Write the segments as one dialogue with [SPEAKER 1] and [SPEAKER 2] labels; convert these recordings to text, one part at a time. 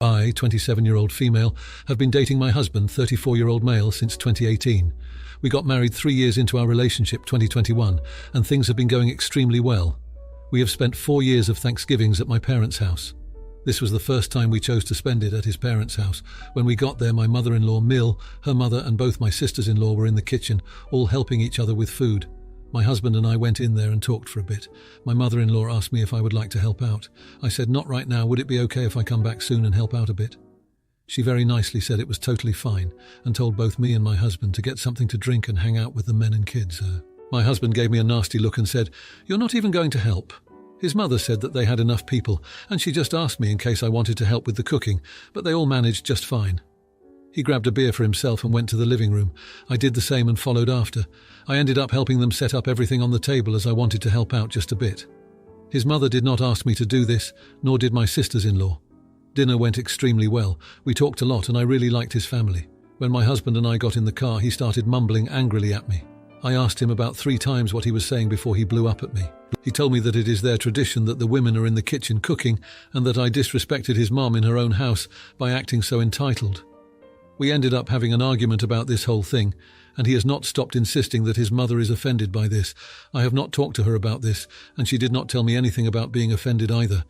[SPEAKER 1] I, 27-year-old female, have been dating my husband, 34-year-old male, since 2018. We got married 3 years into our relationship, 2021, and things have been going extremely well. We have spent 4 years of Thanksgivings at my parents' house. This was the first time we chose to spend it at his parents' house. When we got there, my mother-in-law, Mill, her mother, and both my sisters-in-law were in the kitchen, all helping each other with food. My husband and I went in there and talked for a bit. My mother-in-law asked me if I would like to help out. I said, "Not right now, would it be okay if I come back soon and help out a bit?" She very nicely said it was totally fine and told both me and my husband to get something to drink and hang out with the men and kids. My husband gave me a nasty look and said, "You're not even going to help." His mother said that they had enough people, and she just asked me in case I wanted to help with the cooking, but they all managed just fine. He grabbed a beer for himself and went to the living room. I did the same and followed after. I ended up helping them set up everything on the table as I wanted to help out just a bit. His mother did not ask me to do this, nor did my sisters-in-law. Dinner went extremely well. We talked a lot and I really liked his family. When my husband and I got in the car, he started mumbling angrily at me. I asked him about 3 times what he was saying before he blew up at me. He told me that it is their tradition that the women are in the kitchen cooking and that I disrespected his mom in her own house by acting so entitled. We ended up having an argument about this whole thing, and he has not stopped insisting that his mother is offended by this. I have not talked to her about this, and she did not tell me anything about being offended either.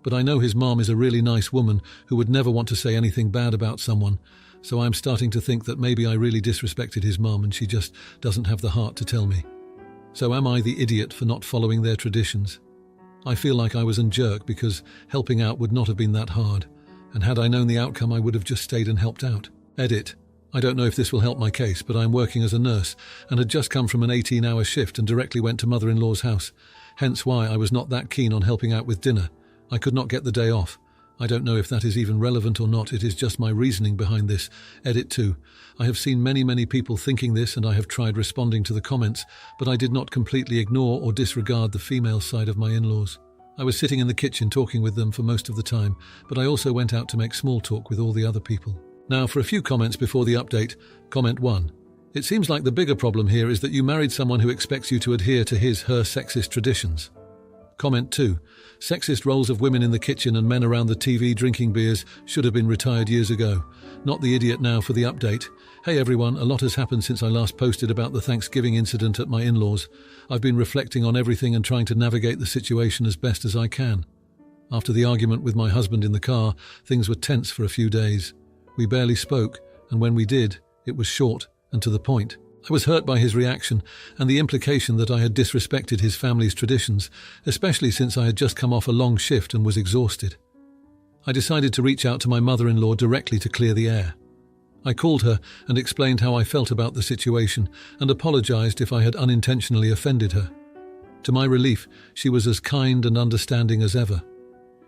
[SPEAKER 1] But I know his mom is a really nice woman who would never want to say anything bad about someone, so I'm starting to think that maybe I really disrespected his mom and she just doesn't have the heart to tell me. So am I the idiot for not following their traditions? I feel like I was a jerk because helping out would not have been that hard, and had I known the outcome I would have just stayed and helped out. Edit. I don't know if this will help my case, but I'm working as a nurse and had just come from an 18-hour shift and directly went to mother-in-law's house, hence why I was not that keen on helping out with dinner. I could not get the day off. I don't know if that is even relevant or not, it is just my reasoning behind this. Edit 2. I have seen many people thinking this and I have tried responding to the comments, but I did not completely ignore or disregard the female side of my in-laws. I was sitting in the kitchen talking with them for most of the time, but I also went out to make small talk with all the other people. Now for a few comments before the update. Comment 1. It seems like the bigger problem here is that you married someone who expects you to adhere to her sexist traditions. Comment 2. Sexist roles of women in the kitchen and men around the TV drinking beers should have been retired years ago. Not the idiot now for the update. Hey everyone, a lot has happened since I last posted about the Thanksgiving incident at my in-laws. I've been reflecting on everything and trying to navigate the situation as best as I can. After the argument with my husband in the car, things were tense for a few days. We barely spoke, and when we did, it was short and to the point. I was hurt by his reaction and the implication that I had disrespected his family's traditions, especially since I had just come off a long shift and was exhausted. I decided to reach out to my mother-in-law directly to clear the air. I called her and explained how I felt about the situation and apologized if I had unintentionally offended her. To my relief, she was as kind and understanding as ever.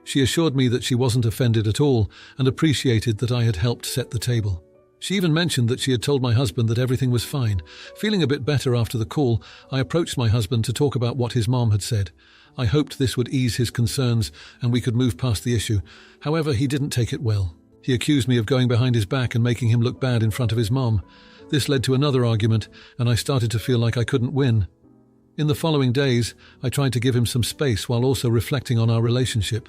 [SPEAKER 1] She assured me that she wasn't offended at all and appreciated that I had helped set the table. She even mentioned that she had told my husband that everything was fine. Feeling a bit better after the call, I approached my husband to talk about what his mom had said. I hoped this would ease his concerns and we could move past the issue. However, he didn't take it well. He accused me of going behind his back and making him look bad in front of his mom. This led to another argument, and I started to feel like I couldn't win. In the following days, I tried to give him some space while also reflecting on our relationship.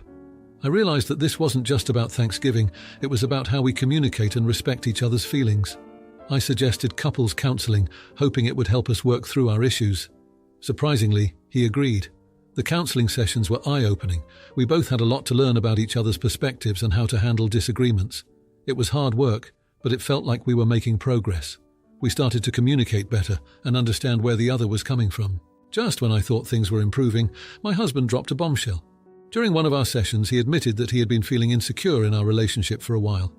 [SPEAKER 1] I realized that this wasn't just about Thanksgiving, it was about how we communicate and respect each other's feelings. I suggested couples counseling, hoping it would help us work through our issues. Surprisingly, he agreed. The counseling sessions were eye-opening. We both had a lot to learn about each other's perspectives and how to handle disagreements. It was hard work, but it felt like we were making progress. We started to communicate better and understand where the other was coming from. Just when I thought things were improving, my husband dropped a bombshell. During one of our sessions, he admitted that he had been feeling insecure in our relationship for a while.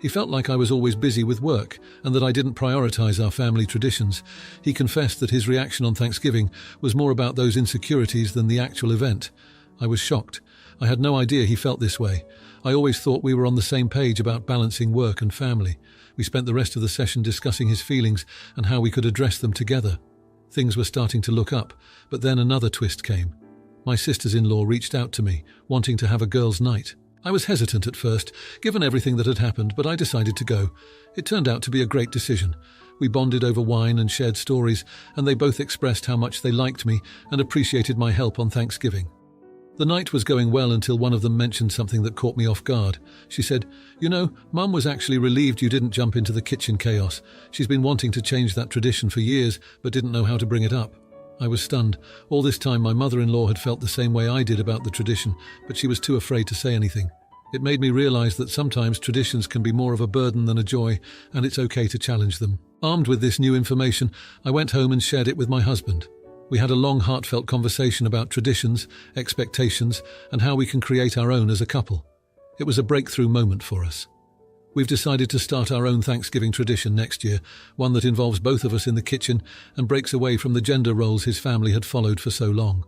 [SPEAKER 1] He felt like I was always busy with work and that I didn't prioritize our family traditions. He confessed that his reaction on Thanksgiving was more about those insecurities than the actual event. I was shocked. I had no idea he felt this way. I always thought we were on the same page about balancing work and family. We spent the rest of the session discussing his feelings and how we could address them together. Things were starting to look up, but then another twist came. My sisters-in-law reached out to me, wanting to have a girls' night. I was hesitant at first, given everything that had happened, but I decided to go. It turned out to be a great decision. We bonded over wine and shared stories, and they both expressed how much they liked me and appreciated my help on Thanksgiving. The night was going well until one of them mentioned something that caught me off guard. She said, "You know, Mum was actually relieved you didn't jump into the kitchen chaos. She's been wanting to change that tradition for years, but didn't know how to bring it up." I was stunned. All this time my mother-in-law had felt the same way I did about the tradition, but she was too afraid to say anything. It made me realize that sometimes traditions can be more of a burden than a joy, and it's okay to challenge them. Armed with this new information, I went home and shared it with my husband. We had a long, heartfelt conversation about traditions, expectations, and how we can create our own as a couple. It was a breakthrough moment for us. We've decided to start our own Thanksgiving tradition next year, one that involves both of us in the kitchen and breaks away from the gender roles his family had followed for so long.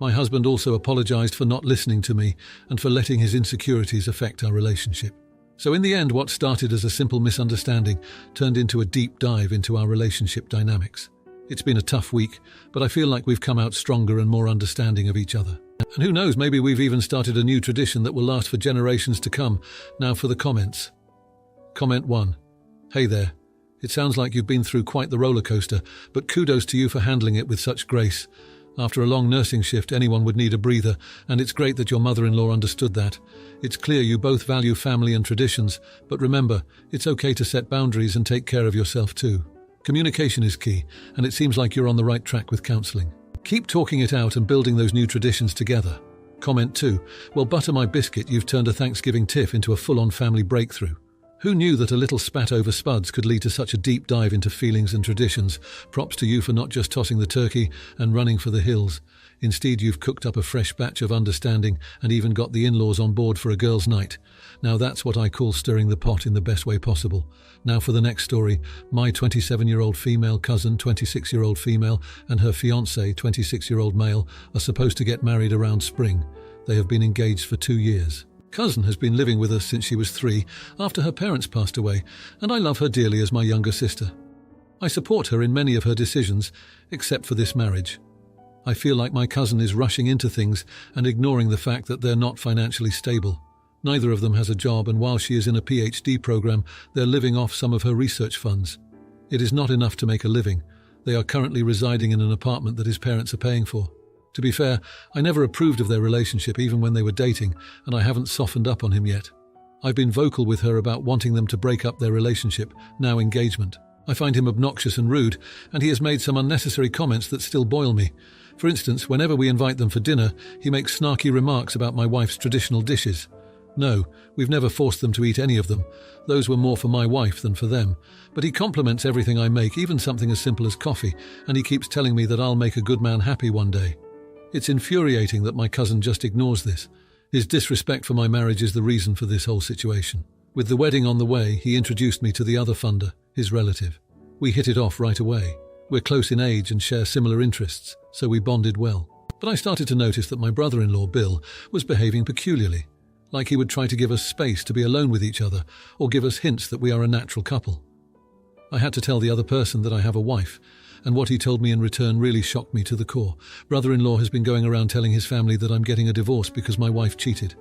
[SPEAKER 1] My husband also apologized for not listening to me and for letting his insecurities affect our relationship. So in the end, what started as a simple misunderstanding turned into a deep dive into our relationship dynamics. It's been a tough week, but I feel like we've come out stronger and more understanding of each other. And who knows, maybe we've even started a new tradition that will last for generations to come. Now for the comments. Comment 1. Hey there. It sounds like you've been through quite the roller coaster, but kudos to you for handling it with such grace. After a long nursing shift, anyone would need a breather, and it's great that your mother-in-law understood that. It's clear you both value family and traditions, but remember, it's okay to set boundaries and take care of yourself too. Communication is key, and it seems like you're on the right track with counselling. Keep talking it out and building those new traditions together. Comment 2. Well, butter my biscuit, you've turned a Thanksgiving tiff into a full-on family breakthrough. Who knew that a little spat over spuds could lead to such a deep dive into feelings and traditions? Props to you for not just tossing the turkey and running for the hills. Instead, you've cooked up a fresh batch of understanding and even got the in-laws on board for a girls' night. Now that's what I call stirring the pot in the best way possible. Now for the next story. My 27-year-old female cousin, 26-year-old female, and her fiancé, 26-year-old male, are supposed to get married around spring. They have been engaged for 2 years. Cousin has been living with us since she was 3, after her parents passed away, and I love her dearly as my younger sister. I support her in many of her decisions, except for this marriage. I feel like my cousin is rushing into things and ignoring the fact that they're not financially stable. Neither of them has a job, and while she is in a PhD program, they're living off some of her research funds. It is not enough to make a living. They are currently residing in an apartment that his parents are paying for. To be fair, I never approved of their relationship even when they were dating, and I haven't softened up on him yet. I've been vocal with her about wanting them to break up their relationship, now engagement. I find him obnoxious and rude, and he has made some unnecessary comments that still boil me. For instance, whenever we invite them for dinner, he makes snarky remarks about my wife's traditional dishes. No, we've never forced them to eat any of them. Those were more for my wife than for them. But he compliments everything I make, even something as simple as coffee, and he keeps telling me that I'll make a good man happy one day. It's infuriating that my cousin just ignores this. His disrespect for my marriage is the reason for this whole situation. With the wedding on the way, he introduced me to the other funder, his relative. We hit it off right away. We're close in age and share similar interests, so we bonded well. But I started to notice that my brother-in-law, Bill, was behaving peculiarly, like he would try to give us space to be alone with each other or give us hints that we are a natural couple. I had to tell the other person that I have a wife, and what he told me in return really shocked me to the core. Brother-in-law has been going around telling his family that I'm getting a divorce because my wife cheated.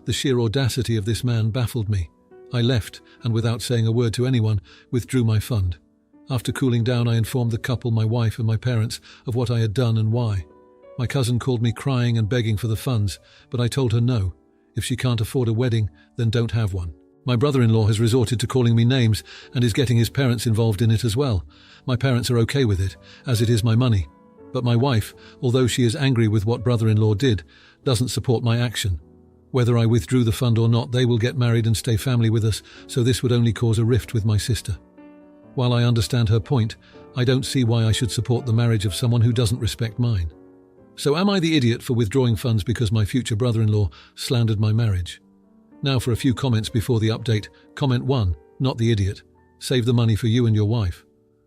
[SPEAKER 1] The sheer audacity of this man baffled me. I left, and without saying a word to anyone, withdrew my fund. After cooling down, I informed the couple, my wife and my parents, of what I had done and why. My cousin called me crying and begging for the funds, but I told her no. If she can't afford a wedding, then don't have one. My brother-in-law has resorted to calling me names and is getting his parents involved in it as well. My parents are okay with it, as it is my money. But my wife, although she is angry with what brother-in-law did, doesn't support my action. Whether I withdrew the fund or not, they will get married and stay family with us, so this would only cause a rift with my sister. While I understand her point, I don't see why I should support the marriage of someone who doesn't respect mine. So am I the idiot for withdrawing funds because my future brother-in-law slandered my marriage? Now for a few comments before the update. Comment 1. Not the idiot. Save the money for you and your wife.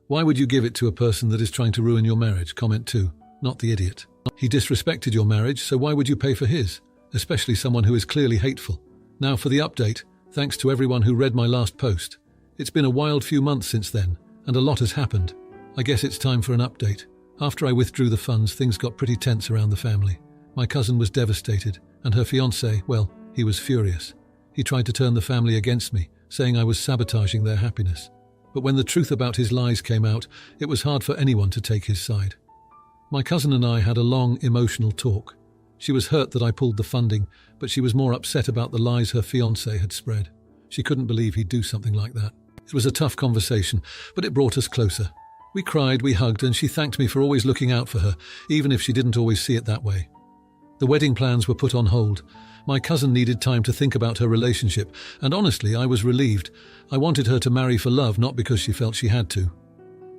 [SPEAKER 1] Why would you give it to a person that is trying to ruin your marriage? Comment 2. Not the idiot. He disrespected your marriage, so why would you pay for his? Especially someone who is clearly hateful. Now for the update. Thanks to everyone who read my last post. It's been a wild few months since then, and a lot has happened. I guess it's time for an update. After I withdrew the funds, things got pretty tense around the family. My cousin was devastated, and her fiancé, well, he was furious. He tried to turn the family against me, saying I was sabotaging their happiness. But when the truth about his lies came out, it was hard for anyone to take his side. My cousin and I had a long, emotional talk. She was hurt that I pulled the funding, but she was more upset about the lies her fiancé had spread. She couldn't believe he'd do something like that. It was a tough conversation, but it brought us closer. We cried, we hugged, and she thanked me for always looking out for her, even if she didn't always see it that way. The wedding plans were put on hold. My cousin needed time to think about her relationship, and honestly, I was relieved. I wanted her to marry for love, not because she felt she had to.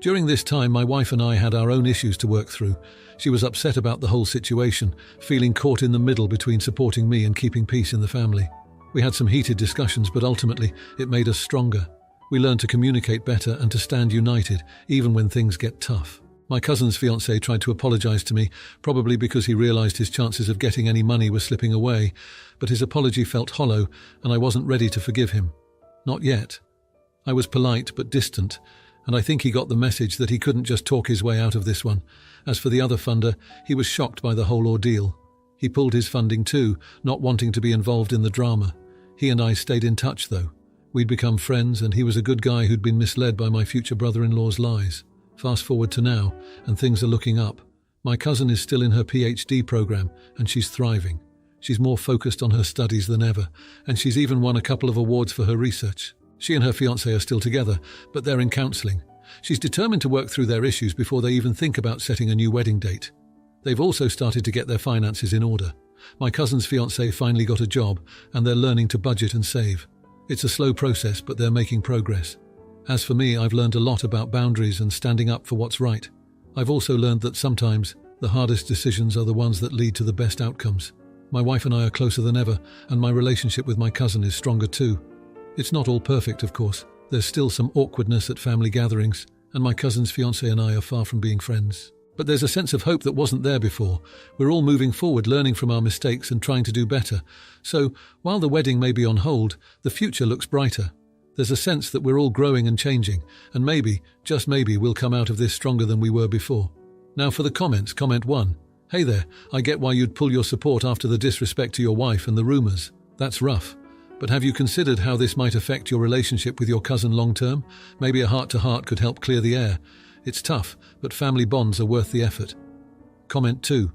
[SPEAKER 1] During this time, my wife and I had our own issues to work through. She was upset about the whole situation, feeling caught in the middle between supporting me and keeping peace in the family. We had some heated discussions, but ultimately, it made us stronger. We learned to communicate better and to stand united, even when things get tough. My cousin's fiancé tried to apologize to me, probably because he realized his chances of getting any money were slipping away, but his apology felt hollow, and I wasn't ready to forgive him. Not yet. I was polite but distant, and I think he got the message that he couldn't just talk his way out of this one. As for the other funder, he was shocked by the whole ordeal. He pulled his funding too, not wanting to be involved in the drama. He and I stayed in touch, though. We'd become friends, and he was a good guy who'd been misled by my future brother-in-law's lies. Fast forward to now, and things are looking up. My cousin is still in her PhD program, and she's thriving. She's more focused on her studies than ever, and she's even won a couple of awards for her research. She and her fiancé are still together, but they're in counselling. She's determined to work through their issues before they even think about setting a new wedding date. They've also started to get their finances in order. My cousin's fiancé finally got a job, and they're learning to budget and save. It's a slow process, but they're making progress. As for me, I've learned a lot about boundaries and standing up for what's right. I've also learned that sometimes the hardest decisions are the ones that lead to the best outcomes. My wife and I are closer than ever, and my relationship with my cousin is stronger too. It's not all perfect, of course. There's still some awkwardness at family gatherings, and my cousin's fiancé and I are far from being friends. But there's a sense of hope that wasn't there before. We're all moving forward, learning from our mistakes and trying to do better. So, while the wedding may be on hold, the future looks brighter. There's a sense that we're all growing and changing, and maybe, just maybe, we'll come out of this stronger than we were before. Now for the comments. Comment 1. Hey there, I get why you'd pull your support after the disrespect to your wife and the rumours. That's rough. But have you considered how this might affect your relationship with your cousin long term? Maybe a heart-to-heart could help clear the air. It's tough, but family bonds are worth the effort. Comment 2.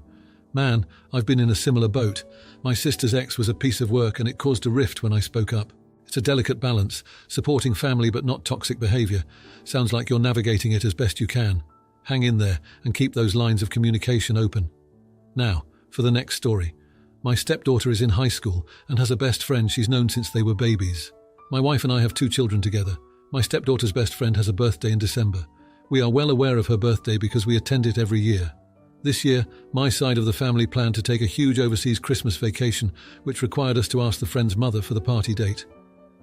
[SPEAKER 1] Man, I've been in a similar boat. My sister's ex was a piece of work and it caused a rift when I spoke up. It's a delicate balance, supporting family but not toxic behaviour. Sounds like you're navigating it as best you can. Hang in there and keep those lines of communication open. Now, for the next story. My stepdaughter is in high school and has a best friend she's known since they were babies. My wife and I have 2 children together. My stepdaughter's best friend has a birthday in December. We are well aware of her birthday because we attend it every year. This year, my side of the family planned to take a huge overseas Christmas vacation, which required us to ask the friend's mother for the party date.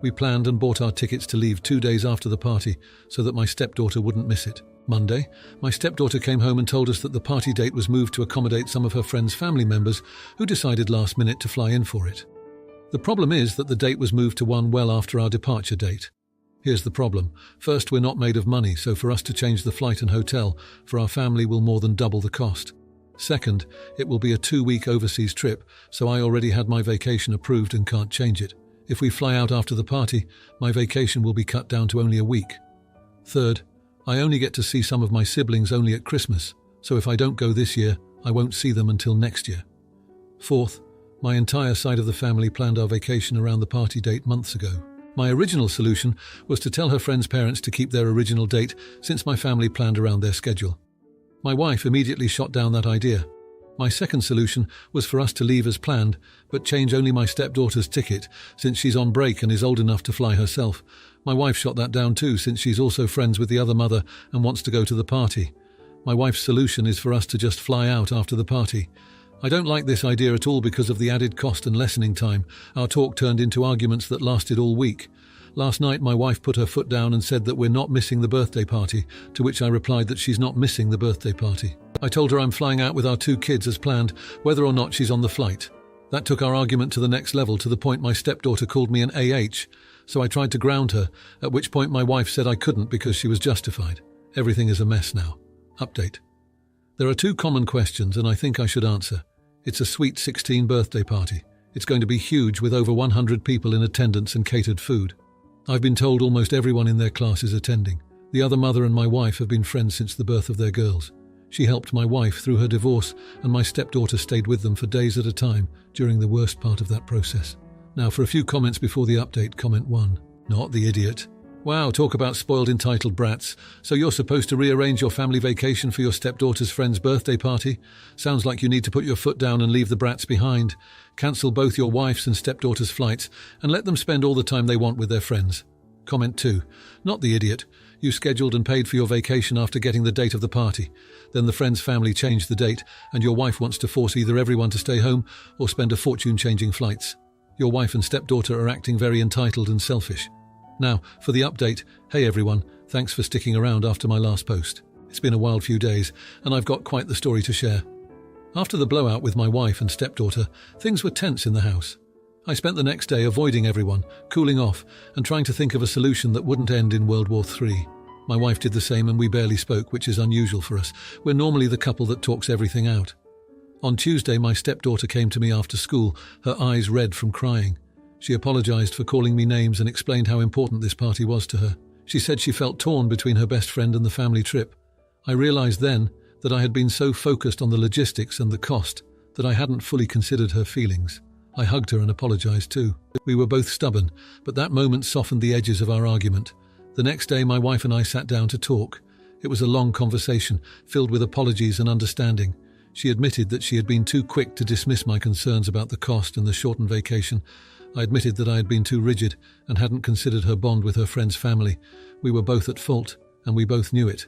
[SPEAKER 1] We planned and bought our tickets to leave 2 days after the party so that my stepdaughter wouldn't miss it. Monday, my stepdaughter came home and told us that the party date was moved to accommodate some of her friend's family members who decided last minute to fly in for it. The problem is that the date was moved to one well after our departure date. Here's the problem. First, we're not made of money, so for us to change the flight and hotel for our family will more than double the cost. Second, it will be a 2-week overseas trip, so I already had my vacation approved and can't change it. If we fly out after the party, my vacation will be cut down to only a week. Third, I only get to see some of my siblings only at Christmas, so if I don't go this year, I won't see them until next year. Fourth, my entire side of the family planned our vacation around the party date months ago. My original solution was to tell her friend's parents to keep their original date since my family planned around their schedule. My wife immediately shot down that idea. My second solution was for us to leave as planned, but change only my stepdaughter's ticket since she's on break and is old enough to fly herself. My wife shot that down too since she's also friends with the other mother and wants to go to the party. My wife's solution is for us to just fly out after the party. I don't like this idea at all because of the added cost and lessening time. Our talk turned into arguments that lasted all week. Last night my wife put her foot down and said that we're not missing the birthday party, to which I replied that she's not missing the birthday party. I told her I'm flying out with our 2 kids as planned, whether or not she's on the flight. That took our argument to the next level, to the point my stepdaughter called me an AH, so I tried to ground her, at which point my wife said I couldn't because she was justified. Everything is a mess now. Update. There are 2 common questions and I think I should answer. It's a sweet 16 birthday party. It's going to be huge with over 100 people in attendance and catered food. I've been told almost everyone in their class is attending. The other mother and my wife have been friends since the birth of their girls. She helped my wife through her divorce, and my stepdaughter stayed with them for days at a time during the worst part of that process. Now for a few comments before the update. Comment 1. Not the idiot. Wow, talk about spoiled entitled brats. So you're supposed to rearrange your family vacation for your stepdaughter's friend's birthday party? Sounds like you need to put your foot down and leave the brats behind. Cancel both your wife's and stepdaughter's flights and let them spend all the time they want with their friends. Comment 2. Not the idiot. You scheduled and paid for your vacation after getting the date of the party. Then the friend's family changed the date and your wife wants to force either everyone to stay home or spend a fortune changing flights. Your wife and stepdaughter are acting very entitled and selfish. Now, for the update. Hey everyone, thanks for sticking around after my last post. It's been a wild few days, and I've got quite the story to share. After the blowout with my wife and stepdaughter, things were tense in the house. I spent the next day avoiding everyone, cooling off, and trying to think of a solution that wouldn't end in World War III. My wife did the same and we barely spoke, which is unusual for us. We're normally the couple that talks everything out. On Tuesday, my stepdaughter came to me after school, her eyes red from crying. She apologized for calling me names and explained how important this party was to her. She said she felt torn between her best friend and the family trip. I realized then that I had been so focused on the logistics and the cost that I hadn't fully considered her feelings. I hugged her and apologized too. We were both stubborn, but that moment softened the edges of our argument. The next day, my wife and I sat down to talk. It was a long conversation, filled with apologies and understanding. She admitted that she had been too quick to dismiss my concerns about the cost and the shortened vacation. I admitted that I had been too rigid and hadn't considered her bond with her friend's family. We were both at fault, and we both knew it.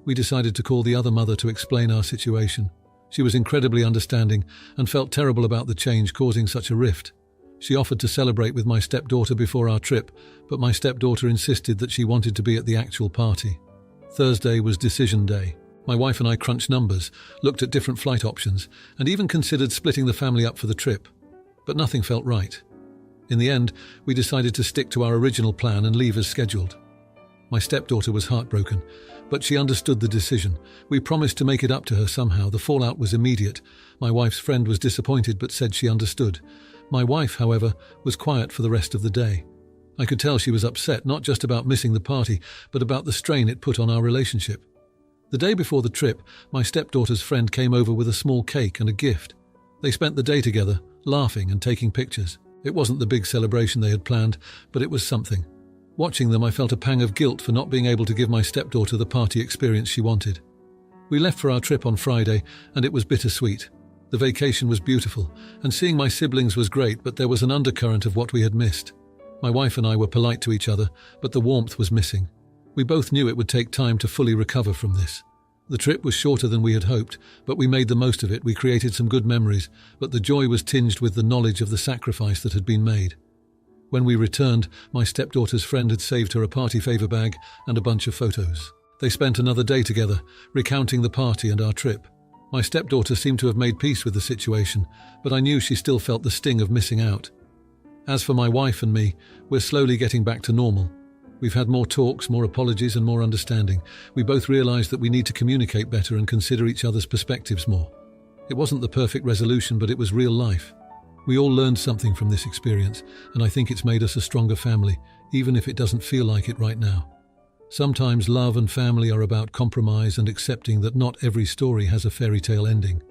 [SPEAKER 1] We decided to call the other mother to explain our situation. She was incredibly understanding and felt terrible about the change causing such a rift. She offered to celebrate with my stepdaughter before our trip, but my stepdaughter insisted that she wanted to be at the actual party. Thursday was decision day. My wife and I crunched numbers, looked at different flight options, and even considered splitting the family up for the trip. But nothing felt right. In the end, we decided to stick to our original plan and leave as scheduled. My stepdaughter was heartbroken, but she understood the decision. We promised to make it up to her somehow. The fallout was immediate. My wife's friend was disappointed but said she understood. My wife, however, was quiet for the rest of the day. I could tell she was upset, not just about missing the party, but about the strain it put on our relationship. The day before the trip, my stepdaughter's friend came over with a small cake and a gift. They spent the day together, laughing and taking pictures. It wasn't the big celebration they had planned, but it was something. Watching them, I felt a pang of guilt for not being able to give my stepdaughter the party experience she wanted. We left for our trip on Friday, and it was bittersweet. The vacation was beautiful, and seeing my siblings was great, but there was an undercurrent of what we had missed. My wife and I were polite to each other, but the warmth was missing. We both knew it would take time to fully recover from this. The trip was shorter than we had hoped, but we made the most of it. We created some good memories, but the joy was tinged with the knowledge of the sacrifice that had been made. When we returned, my stepdaughter's friend had saved her a party favor bag and a bunch of photos. They spent another day together, recounting the party and our trip. My stepdaughter seemed to have made peace with the situation, but I knew she still felt the sting of missing out. As for my wife and me, we're slowly getting back to normal. We've had more talks, more apologies, and more understanding. We both realized that we need to communicate better and consider each other's perspectives more. It wasn't the perfect resolution, but it was real life. We all learned something from this experience, and I think it's made us a stronger family, even if it doesn't feel like it right now. Sometimes love and family are about compromise and accepting that not every story has a fairy tale ending.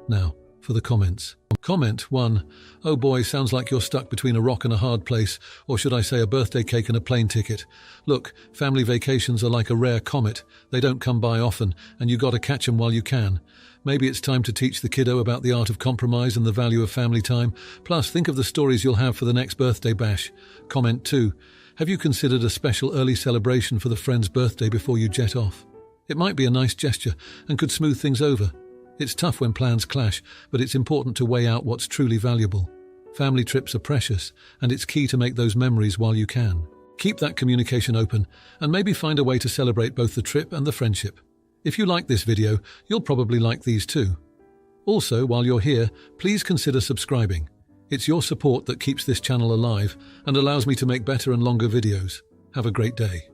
[SPEAKER 1] Now, for the comments. Comment 1. Oh boy, sounds like you're stuck between a rock and a hard place, or should I say a birthday cake and a plane ticket. Look, family vacations are like a rare comet. They don't come by often, and you gotta catch 'em while you can. Maybe it's time to teach the kiddo about the art of compromise and the value of family time. Plus, think of the stories you'll have for the next birthday bash. Comment 2. Have you considered a special early celebration for the friend's birthday before you jet off? It might be a nice gesture and could smooth things over. It's tough when plans clash, but it's important to weigh out what's truly valuable. Family trips are precious, and it's key to make those memories while you can. Keep that communication open, and maybe find a way to celebrate both the trip and the friendship. If you like this video, you'll probably like these too. Also, while you're here, please consider subscribing. It's your support that keeps this channel alive and allows me to make better and longer videos. Have a great day.